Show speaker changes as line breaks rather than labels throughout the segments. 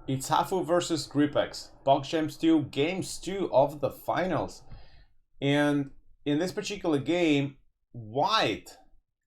It's Hafu versus Gripex Pogchamps 2, games 2 of the finals. And in this particular game, White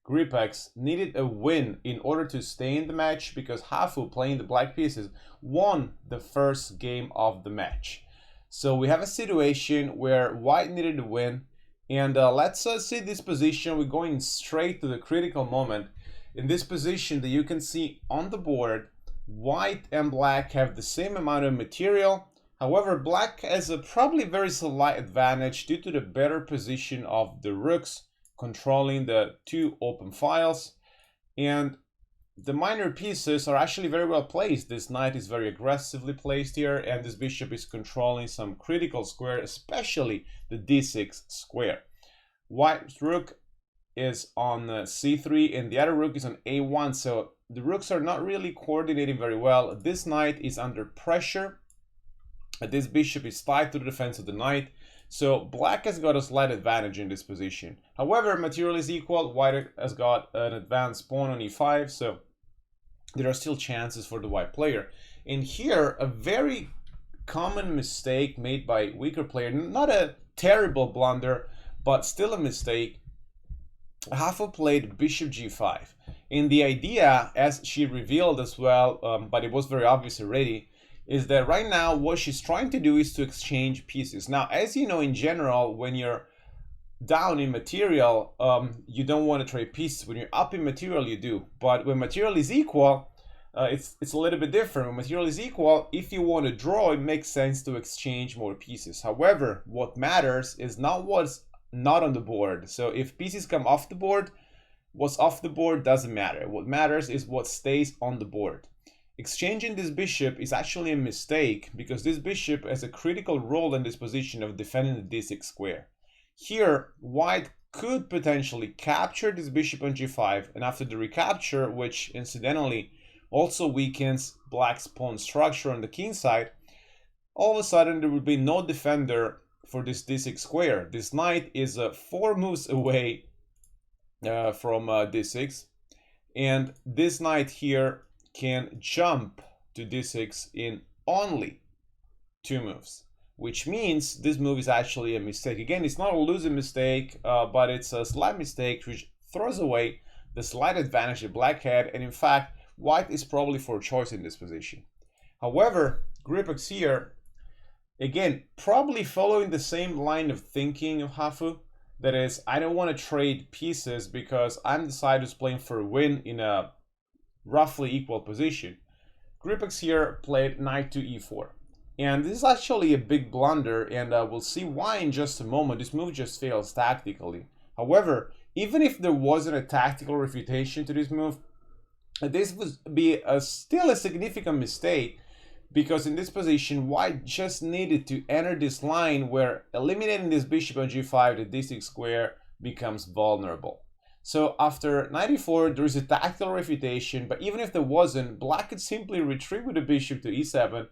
Gripex needed a win in order to stay in the match because Hafu, playing the black pieces, won the first game of the match. So we have a situation where White needed a win, and let's see this position. We're going straight to the critical moment. In this position that you can see on the board, White and Black have the same amount of material. However, Black has a probably very slight advantage due to the better position of the rooks controlling the two open files, and the minor pieces are actually very well placed. This knight is very aggressively placed here, and this bishop is controlling some critical square, especially the d6 square. White's rook is on c3 and the other rook is on a1, so the rooks are not really coordinating very well. This knight is under pressure. This bishop is tied to the defense of the knight. So Black has got a slight advantage in this position. However, material is equal. White has got an advanced pawn on e5, so there are still chances for the white player. And here, a very common mistake made by weaker player, not a terrible blunder, but still a mistake. Hafu played bishop g5. And the idea, as she revealed as well, but it was very obvious already, is that right now what she's trying to do is to exchange pieces. Now, as you know, in general, when you're down in material, you don't want to trade pieces. When you're up in material, you do. But when material is equal, it's a little bit different. When material is equal, if you want to draw, it makes sense to exchange more pieces. However, what matters is not what's not on the board. So if pieces come off the board, what's off the board doesn't matter. What matters is what stays on the board. Exchanging this bishop is actually a mistake because this bishop has a critical role in this position of defending the d6 square. Here, White could potentially capture this bishop on g5, and after the recapture, which incidentally also weakens Black's pawn structure on the king side, all of a sudden there would be no defender for this d6 square. This knight is 4 moves away from d6, and this knight here can jump to d6 in only 2 moves, which means this move is actually a mistake. Again, it's not a losing mistake, but it's a slight mistake which throws away the slight advantage that Black had, and in fact, White is probably for choice in this position. However, Gripex here, again, probably following the same line of thinking of Hafu, that is, I don't want to trade pieces because I'm the side who's playing for a win in a roughly equal position. Gripex here played knight to e4, and this is actually a big blunder, and we'll see why in just a moment. This move just fails tactically. However, even if there wasn't a tactical refutation to this move, this would be still a significant mistake, because in this position White just needed to enter this line where eliminating this bishop on g5, the d6 square becomes vulnerable. So after knight e4, there is a tactical refutation, but even if there wasn't, Black could simply retreat with the bishop to e7,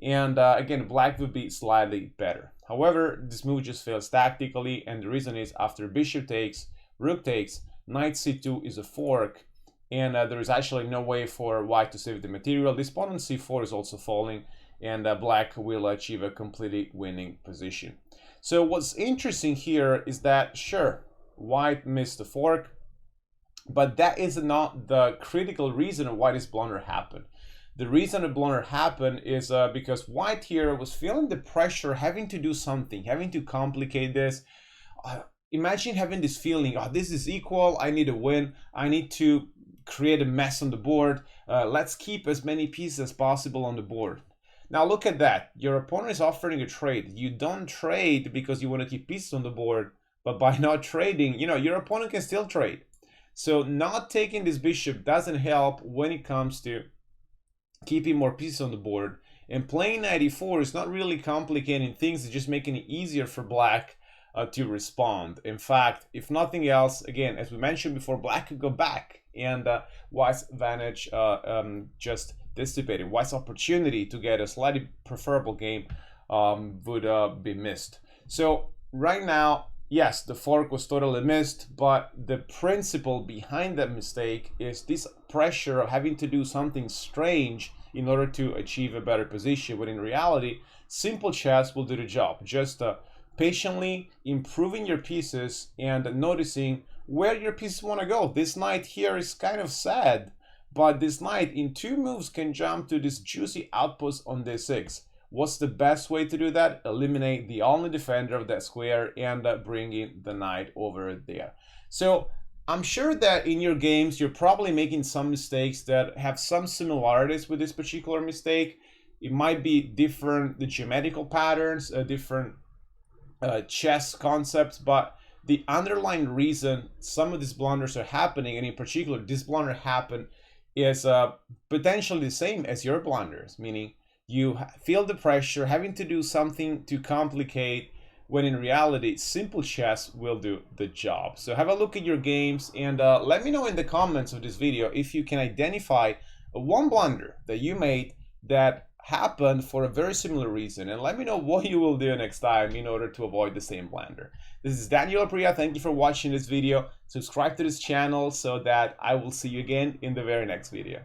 and again, Black would be slightly better. However, this move just fails tactically, and the reason is after bishop takes, rook takes, knight c2 is a fork, and there is actually no way for White to save the material. This pawn on c4 is also falling, and Black will achieve a completely winning position. So what's interesting here is that, sure, White missed the fork, but that is not the critical reason why this blunder happened. The reason the blunder happened is because White here was feeling the pressure, having to do something, having to complicate this. Imagine having this feeling, oh, this is equal, I need a win, I need to create a mess on the board, let's keep as many pieces as possible on the board. Now look at that, your opponent is offering a trade. You don't trade because you want to keep pieces on the board, but by not trading, your opponent can still trade. So not taking this bishop doesn't help when it comes to keeping more pieces on the board. And playing knight e4 is not really complicating things, it's just making it easier for Black to respond. In fact, if nothing else, again, as we mentioned before, Black could go back, and White's advantage just dissipated. White's opportunity to get a slightly preferable game would be missed. So right now, yes, the fork was totally missed, but the principle behind that mistake is this pressure of having to do something strange in order to achieve a better position, when in reality, simple chess will do the job. Just patiently improving your pieces and noticing where your pieces want to go. This knight here is kind of sad, but this knight in 2 moves can jump to this juicy outpost on d6. What's the best way to do that? Eliminate the only defender of that square and bring in the knight over there. So I'm sure that in your games you're probably making some mistakes that have some similarities with this particular mistake. It might be different, the geometrical patterns, different chess concepts, but the underlying reason some of these blunders are happening, and in particular this blunder happened, is potentially the same as your blunders, meaning you feel the pressure having to do something to complicate, when in reality simple chess will do the job. So have a look at your games and let me know in the comments of this video if you can identify one blunder that you made that happened for a very similar reason, and let me know what you will do next time in order to avoid the same blunder. This is Daniel Priya. Thank you for watching this video. Subscribe to this channel so that I will see you again in the very next video.